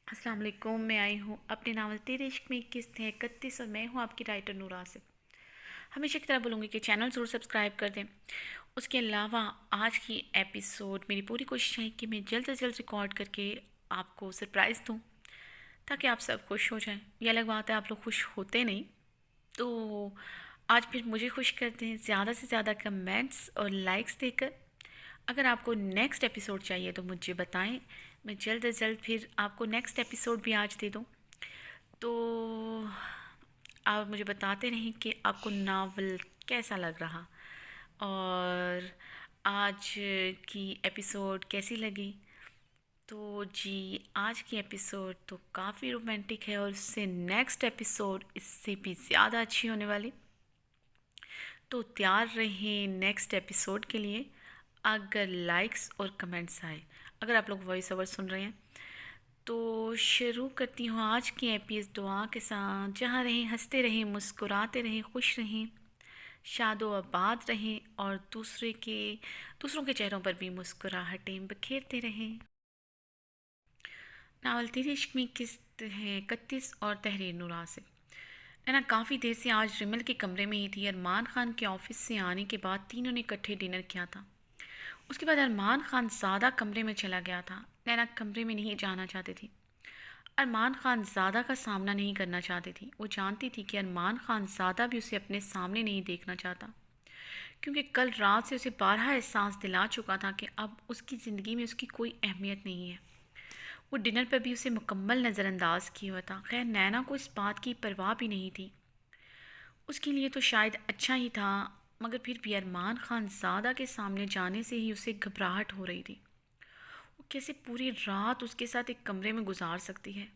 अस्सलाम वालेकुम। मैं आई हूँ अपने नावल तेरे इश्क में 21 थे 31 और मैं हूँ आपकी राइटर नूरा आसिफ। हमेशा की तरह बोलूँगी कि चैनल ज़रूर सब्सक्राइब कर दें। उसके अलावा आज की एपिसोड मेरी पूरी कोशिश है कि मैं जल्द से जल्द रिकॉर्ड करके आपको सरप्राइज़ दूँ ताकि आप सब खुश हो जाएं। ये अलग बात है आप लोग खुश होते नहीं, तो आज फिर मुझे खुश करते हैं ज़्यादा से ज़्यादा कमेंट्स और लाइक्स देकर। अगर आपको नेक्स्ट एपिसोड चाहिए तो मुझे बताएं, मैं जल्द से जल्द फिर आपको नेक्स्ट एपिसोड भी आज दे दूं। तो आप मुझे बताते रहें कि आपको नावल कैसा लग रहा और आज की एपिसोड कैसी लगी। तो जी, आज की एपिसोड तो काफ़ी रोमांटिक है और उससे नेक्स्ट एपिसोड इससे भी ज़्यादा अच्छी होने वाली। तो तैयार रहें नेक्स्ट एपिसोड के लिए। अगर लाइक्स और कमेंट्स आए, अगर आप लोग वॉइस ओवर सुन रहे हैं तो शुरू करती हूँ आज की एपिसोड दुआ के साथ। जहाँ रहें हंसते रहें, मुस्कुराते रहें, खुश रहें, शादो आबाद रहें और दूसरों के चेहरों पर भी मुस्कुराहटें बखेरते रहें। नावल तेरे इश्क में किस्त है 31 और तहरीर नूरा से। नैना काफ़ी देर से आज रिमल के कमरे में ही थी। अरमान खान के ऑफिस से आने के बाद तीनों ने इकट्ठे डिनर किया था। उसके बाद अरमान खान ज़्यादा कमरे में चला गया था। नैना कमरे में नहीं जाना चाहती थी। अरमान खान ज़्यादा का सामना नहीं करना चाहती थी। वो जानती थी कि अरमान खान ज़्यादा भी उसे अपने सामने नहीं देखना चाहता, क्योंकि कल रात से उसे बारहा एहसास दिला चुका था कि अब उसकी ज़िंदगी में उसकी कोई अहमियत नहीं है। वो डिनर पर भी उसे मुकम्मल नज़रअंदाज किया हुआ था। खैर, नैना को इस बात की परवाह भी नहीं थी। उसके लिए तो शायद अच्छा ही था, मगर फिर भी अरमान खान ज़्यादा के सामने जाने से ही उसे घबराहट हो रही थी। वो कैसे पूरी रात उसके साथ एक कमरे में गुजार सकती है।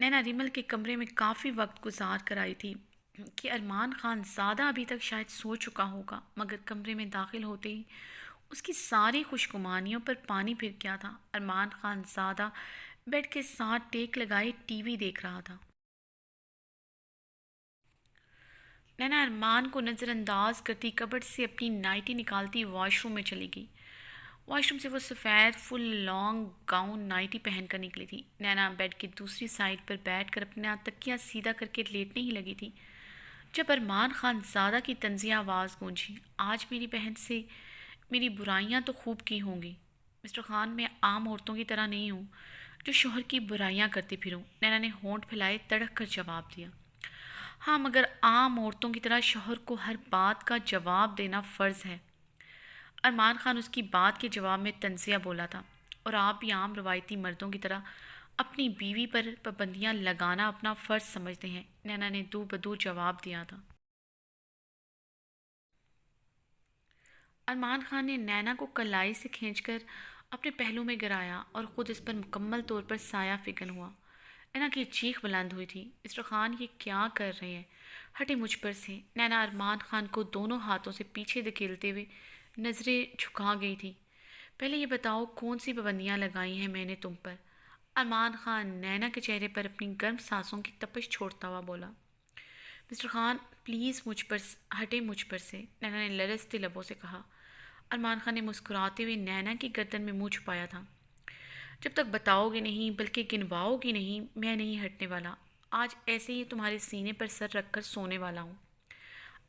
नैना रिमल के कमरे में काफ़ी वक्त गुजार कर आई थी कि अरमान खान ज़्यादा अभी तक शायद सो चुका होगा, मगर कमरे में दाखिल होते ही उसकी सारी खुशगुमानियों पर पानी फिर गया था। अरमान खान ज़्यादा बेड के साथ टेक लगाए टीवी देख रहा था। नैना अरमान को नज़रअंदाज करती कबर्ड से अपनी नाइटी निकालती वॉशरूम में चली गई। वॉशरूम से वो सफ़ेद फुल लॉन्ग गाउन नाइटी पहन कर निकली थी। नैना बेड की दूसरी साइड पर बैठकर अपना तकिया सीधा करके लेटने ही लगी थी जब अरमान खान ज़्यादा की तंज़िया आवाज़ गूंजी। आज मेरी बहन से मेरी बुराइयां तो खूब की होंगी मिस्टर खान, मैं आम औरतों की तरह नहीं हूँ जो शोहर की बुराइयां करती फिरूं। नैना ने होंठ फैलाए तड़क कर जवाब दिया। हाँ, मगर आम औरतों की तरह शोहर को हर बात का जवाब देना फ़र्ज़ है। अरमान खान उसकी बात के जवाब में तंज़िया बोला था। और आप भी आम रवायती मर्दों की तरह अपनी बीवी पर पाबंदियां लगाना अपना फ़र्ज़ समझते हैं, नैना ने दो बदू जवाब दिया था। अरमान खान ने नैना को कलाई से खींचकर अपने पहलू में गिराया और ख़ुद इस पर मुकम्मल तौर पर साया फिकन हुआ। नैना की चीख बुलंद हुई थी। मिस्टर खान, ये क्या कर रहे हैं? हटे मुझ पर से। नैना अरमान खान को दोनों हाथों से पीछे धकेलते हुए नज़रें झुका गई थी। पहले ये बताओ कौन सी पाबंदियाँ लगाई हैं मैंने तुम पर? अरमान खान नैना के चेहरे पर अपनी गर्म सांसों की तपिश छोड़ता हुआ बोला। मिस्टर खान, प्लीज़ हटे मुझ पर से, नैना ने लरजते लबों से कहा। अरमान खान ने मुस्कुराते हुए नैना की गर्दन में मुंह छुपाया था। जब तक बताओगे नहीं, बल्कि गिनवाओगी नहीं, मैं नहीं हटने वाला। आज ऐसे ही तुम्हारे सीने पर सर रखकर सोने वाला हूँ।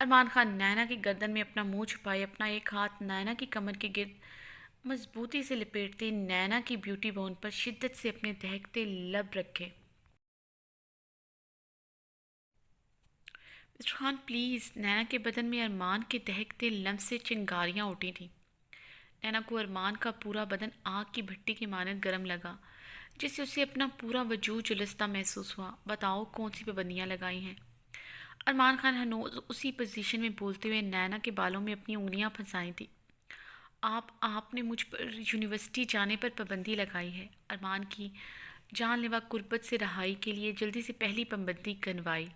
अरमान खान नैना की गर्दन में अपना मुंह छुपाए अपना एक हाथ नैना की कमर के गिर्द मजबूती से लपेटते नैना की ब्यूटी बोन पर शिद्दत से अपने दहकते लब रखे। Mister Khan please. नैना के बदन में अरमान के दहकते लम्ब से चिंगारियाँ उठी थीं। नैना को अरमान का पूरा बदन आग की भट्टी की मानद गर्म लगा, जिससे उसे अपना पूरा वजूद झुलसता महसूस हुआ। बताओ कौन सी पाबंदियाँ लगाई हैं? अरमान खान हनोज उसी पोजीशन में बोलते हुए नैना के बालों में अपनी उंगलियां फंसाई थी। आपने मुझ पर यूनिवर्सिटी जाने पर पाबंदी लगाई है। अरमान की जानलेवा कुर्बत से रहाई के लिए जल्दी से पहली पाबंदी गिनवाई।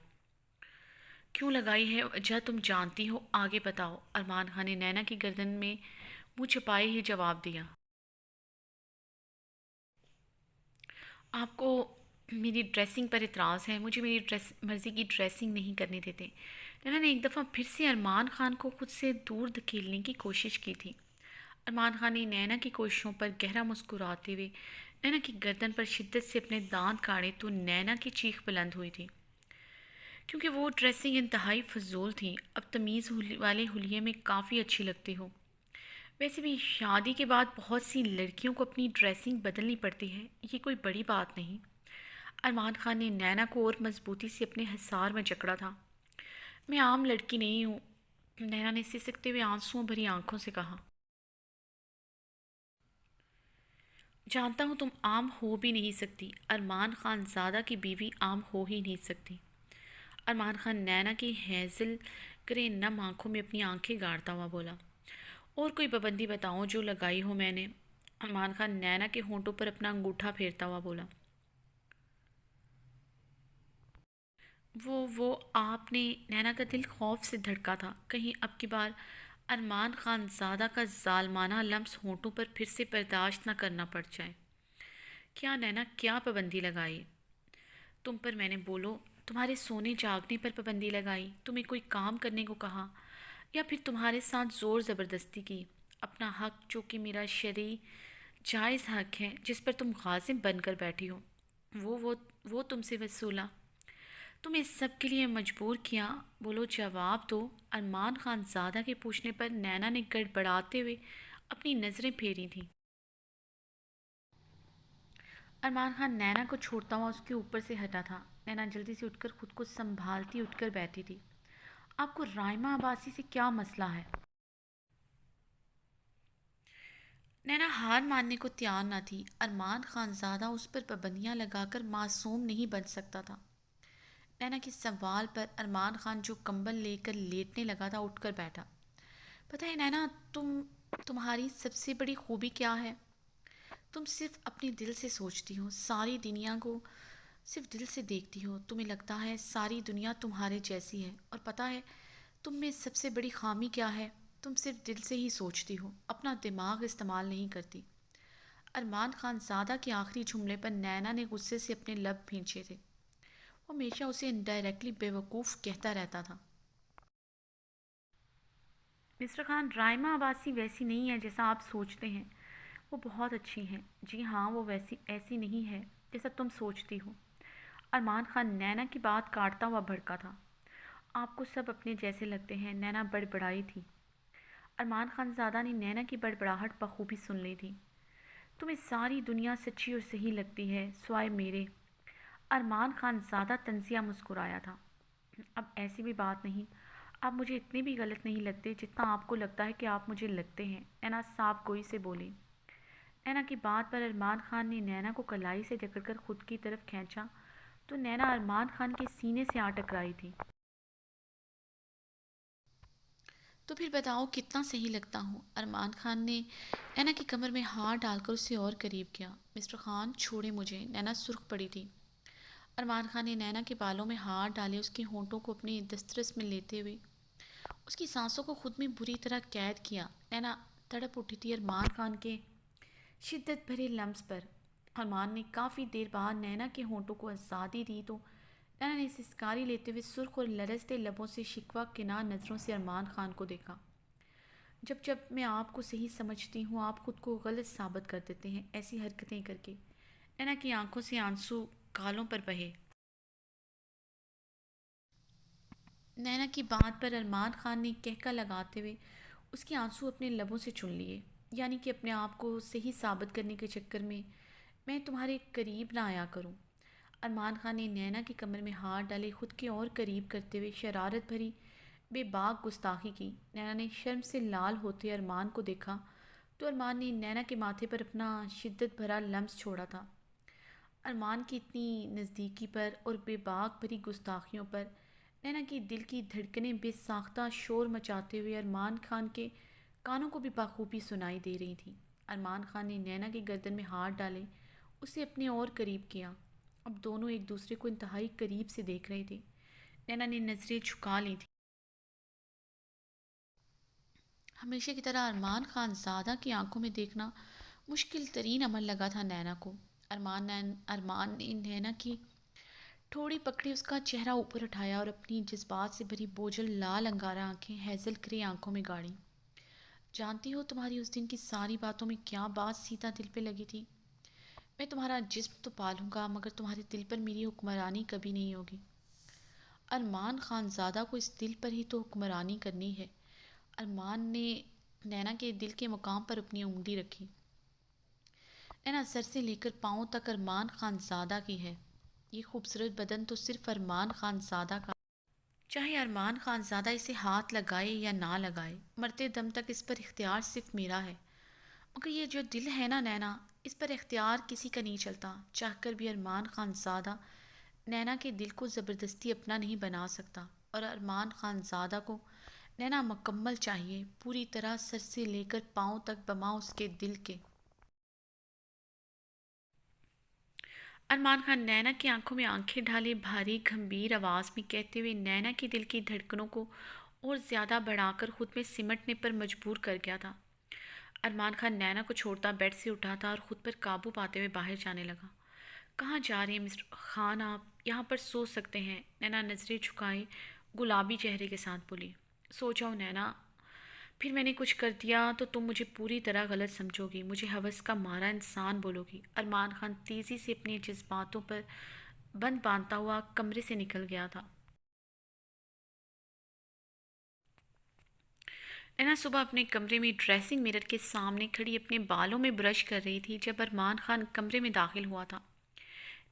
क्यों लगाई है वजह तुम जानती हो, आगे बताओ। अरमान खान ने नैना की गर्दन में मुंह छुपाए ही जवाब दिया। आपको मेरी ड्रेसिंग पर इतराज़ है, मुझे मेरी मर्ज़ी की ड्रेसिंग नहीं करने देते। नैना ने एक दफ़ा फिर से अरमान खान को खुद से दूर धकेलने की कोशिश की थी। अरमान खान ने नैना की कोशिशों पर गहरा मुस्कुराते हुए नैना की गर्दन पर शिद्दत से अपने दांत काढ़े तो नैना की चीख बुलंद हुई थी, क्योंकि वो ड्रेसिंग इंतहाई फजूल थी। अब तमीज़ वाले हुलिये में काफ़ी अच्छी लगती हो। वैसे भी शादी के बाद बहुत सी लड़कियों को अपनी ड्रेसिंग बदलनी पड़ती है, ये कोई बड़ी बात नहीं। अरमान खान ने नैना को और मजबूती से अपने हिसार में जकड़ा था। मैं आम लड़की नहीं हूँ, नैना ने सिसकते हुए आंसुओं भरी आंखों से कहा। जानता हूँ तुम आम हो भी नहीं सकती, अरमान खान ज़ादा की बीवी आम हो ही नहीं सकती। अरमान खान नैना की हैज़ल करे नम आंखों में अपनी आंखें गाड़ता हुआ बोला। और कोई पाबंदी बताओ जो लगाई हो मैंने। अरमान खान नैना के होंठों पर अपना अंगूठा फेरता हुआ बोला। वो आपने। नैना का दिल खौफ से धड़का था, कहीं अब की बार अरमान खान ज़ादा का जालमाना लम्स होंठों पर फिर से बर्दाश्त न करना पड़ जाए। क्या नैना, क्या पाबंदी लगाई तुम पर मैंने? बोलो। तुम्हारे सोने जागने पर पाबंदी लगाई, तुम्हें कोई काम करने को कहा, या फिर तुम्हारे साथ ज़ोर ज़बरदस्ती की? अपना हक, जो कि मेरा शरई जायज़ हक है, जिस पर तुम गाज़िब बनकर बैठी हो, वो वो वो तुमसे वसूला? तुम इस सब के लिए मजबूर किया? बोलो, जवाब दो। अरमान खान ज़ादा के पूछने पर नैना ने गड़बड़ाते हुए अपनी नज़रें फेरी थीं। अरमान खान नैना को छोड़ता हुआ उसके ऊपर से हटा था। नैना जल्दी से उठकर खुद को संभालती उठकर बैठी थी। आपको राइमा अब्बासी से क्या मसला है? नैना हार मानने को तैयार न थी। अरमान खान ज़्यादा उस पर पाबंदियाँ लगाकर मासूम नहीं बन सकता था। नैना के सवाल पर अरमान खान जो कंबल लेकर लेटने लगा था, उठकर बैठा। पता है नैना, तुम्हारी सबसे बड़ी खूबी क्या है? तुम सिर्फ अपने दिल से सोचती हो, सारी दुनिया को सिर्फ दिल से देखती हो। तुम्हें लगता है सारी दुनिया तुम्हारे जैसी है। और पता है तुम में सबसे बड़ी खामी क्या है? तुम सिर्फ दिल से ही सोचती हो, अपना दिमाग इस्तेमाल नहीं करती। अरमान खान ज़ादा के आखिरी जुमले पर नैना ने गुस्से से अपने लब भींचे थे। वो हमेशा उसे इनडायरेक्टली बेवकूफ़ कहता रहता था। मिस्टर खान, राइमा अब्बासी वैसी नहीं है जैसा आप सोचते हैं। वो बहुत अच्छी हैं। जी हाँ, वो वैसी ऐसी नहीं है जैसा तुम सोचती हो। अरमान खान नैना की बात काटता हुआ भड़का था। आपको सब अपने जैसे लगते हैं, नैना बड़बड़ाई थी। अरमान खान ज़ादा ने नैना की बड़बड़ाहट बखूबी सुन ली थी। तुम्हें सारी दुनिया सच्ची और सही लगती है, स्वाय मेरे। अरमान खान ज़्यादा तंजिया मुस्कुराया था। अब ऐसी भी बात नहीं, आप मुझे इतने भी गलत नहीं लगते जितना आपको लगता है कि आप मुझे लगते हैं, नैना साफ गोई से बोली। नैना की बात पर अरमान खान ने नैना को कलाई से जकड़कर खुद की तरफ खींचा तो नैना अरमान खान के सीने से आ टकराई थी। तो फिर बताओ कितना सही लगता हूँ? अरमान खान ने नैना की कमर में हाथ डालकर उसे और करीब किया। मिस्टर खान, छोड़े मुझे। नैना सुर्ख पड़ी थी। अरमान खान ने नैना के बालों में हाथ डाले, उसके होंठों को अपनी दस्तरस में लेते हुए उसकी सांसों को खुद में बुरी तरह कैद किया। नैना तड़प उठी थी अरमान खान के शिद्दत भरे लम्स पर। अरमान ने काफ़ी देर बाद नैना के होंठों को आज़ादी दी तो नैना ने सिसकारी लेते हुए सुर्ख और लरजते लबों से शिकवा किनार नज़रों से अरमान खान को देखा। जब जब मैं आपको सही समझती हूँ, आप खुद को गलत साबित कर देते हैं, ऐसी हरकतें करके। नैना की आंखों से आंसू गालों पर बहे। नैना की बात पर अरमान खान ने कहका लगाते हुए उसके आंसू अपने लबों से चुन लिए। यानी कि अपने आप को सही साबित करने के चक्कर में मैं तुम्हारे करीब ना आया करूं। अरमान खान ने नैना की कमर में हाथ डाले खुद के और करीब करते हुए शरारत भरी बेबाक गुस्ताखी की। नैना ने शर्म से लाल होते अरमान को देखा तो अरमान ने नैना के माथे पर अपना शिद्दत भरा लम्स छोड़ा था। अरमान की इतनी नज़दीकी पर और बेबाक भरी गुस्ताखियों पर नैना की दिल की धड़कनें बेसाख्ता शोर मचाते हुए अरमान खान के कानों को भी बखूबी सुनाई दे रही थीं। अरमान खान ने नैना की गर्दन में हाथ डाले उसे अपने और करीब किया। अब दोनों एक दूसरे को इंतहाई करीब से देख रहे थे। नैना ने नज़रें झुका ली थी। हमेशा की तरह अरमान खान ज़्यादा की आंखों में देखना मुश्किल तरीन अमल लगा था नैना को। अरमान ने नैना की थोड़ी पकड़ी, उसका चेहरा ऊपर उठाया और अपनी जज्बात से भरी बोझल लाल अंगारा आंखें हैज़ल क्रे आंखों में गाड़ी। जानती हो तुम्हारी उस दिन की सारी बातों में क्या बात सीधा दिल पे लगी थी? میں تمہارا جسم تو پالوں گا مگر تمہارے دل پر میری حکمرانی کبھی نہیں ہوگی۔ ارمان خان زادہ کو اس دل پر ہی تو حکمرانی کرنی ہے۔ ارمان نے نینا کے دل کے مقام پر اپنی انگلی رکھی۔ نینا سر سے لے کر پاؤں تک ارمان خان زادہ کی ہے۔ یہ خوبصورت بدن تو صرف ارمان خان زادہ کا، چاہے ارمان خان زادہ اسے ہاتھ لگائے یا نہ لگائے، مرتے دم تک اس پر اختیار صرف میرا ہے۔ مگر یہ جو دل ہے نا نینا، اس پر اختیار کسی کا نہیں چلتا۔ چاہ کر بھی ارمان خان زادہ نینا کے دل کو زبردستی اپنا نہیں بنا سکتا، اور ارمان خان زادہ کو نینا مکمل چاہیے، پوری طرح سر سے لے کر پاؤں تک بما اس کے دل کے۔ ارمان خان نینا کی آنکھوں میں آنکھیں ڈالے بھاری گھمبیر آواز میں کہتے ہوئے نینا کے دل کی دھڑکنوں کو اور زیادہ بڑھا کر خود میں سمٹنے پر مجبور کر گیا تھا۔ ارمان خان نینا کو چھوڑتا بیڈ سے اٹھا تھا اور خود پر قابو پاتے ہوئے باہر جانے لگا۔ کہاں جا رہے ہیں مسٹر خان؟ آپ یہاں پر سو سکتے ہیں، نینا نظریں جھکائے گلابی چہرے کے ساتھ بولی۔ سو جاؤ نینا، پھر میں نے کچھ کر دیا تو تم مجھے پوری طرح غلط سمجھو گی، مجھے ہوس کا مارا انسان بولو گی۔ ارمان خان تیزی سے اپنے جذباتوں پر بند باندھتا ہوا کمرے سے نکل گیا تھا۔ نینا صبح اپنے کمرے میں ڈریسنگ میرر کے سامنے کھڑی اپنے بالوں میں برش کر رہی تھی جب ارمان خان کمرے میں داخل ہوا تھا۔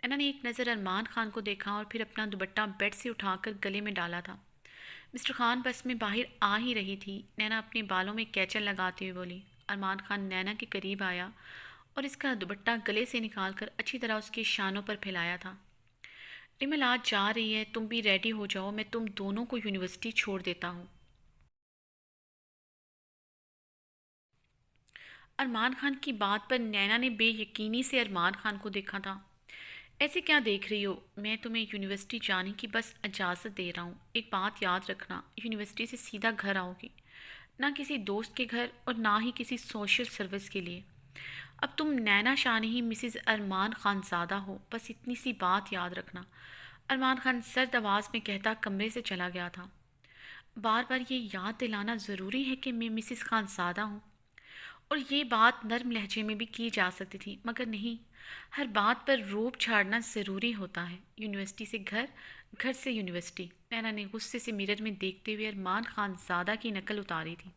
نینا نے ایک نظر ارمان خان کو دیکھا اور پھر اپنا دوپٹہ بیڈ سے اٹھا کر گلے میں ڈالا تھا۔ مسٹر خان بس میں باہر آ ہی رہی تھی، نینا اپنے بالوں میں کیچل لگاتے ہوئے بولی۔ ارمان خان نینا کے قریب آیا اور اس کا دوپٹہ گلے سے نکال کر اچھی طرح اس کے شانوں پر پھیلایا تھا۔ ریمل آج جا رہی ہے، تم بھی ریڈی ہو جاؤ، میں تم دونوں کو یونیورسٹی چھوڑ دیتا ہوں۔ ارمان خان کی بات پر نینا نے بے یقینی سے ارمان خان کو دیکھا تھا۔ ایسے کیا دیکھ رہی ہو؟ میں تمہیں یونیورسٹی جانے کی بس اجازت دے رہا ہوں۔ ایک بات یاد رکھنا، یونیورسٹی سے سیدھا گھر آؤ گی، نہ کسی دوست کے گھر اور نہ ہی کسی سوشل سروس کے لیے۔ اب تم نینا شاہ نہیں مسز ارمان خان زادہ ہو، بس اتنی سی بات یاد رکھنا۔ ارمان خان سرد آواز میں کہتا کمرے سے چلا گیا تھا۔ بار بار یہ یاد دلانا ضروری ہے کہ میں مسز خان زادہ ہوں، اور یہ بات نرم لہجے میں بھی کی جا سکتی تھی، مگر نہیں، ہر بات پر روب جھاڑنا ضروری ہوتا ہے۔ یونیورسٹی سے گھر، گھر سے یونیورسٹی۔ نینا نے غصے سے میرر میں دیکھتے ہوئے ارمان خان زادہ کی نقل اتاری تھی۔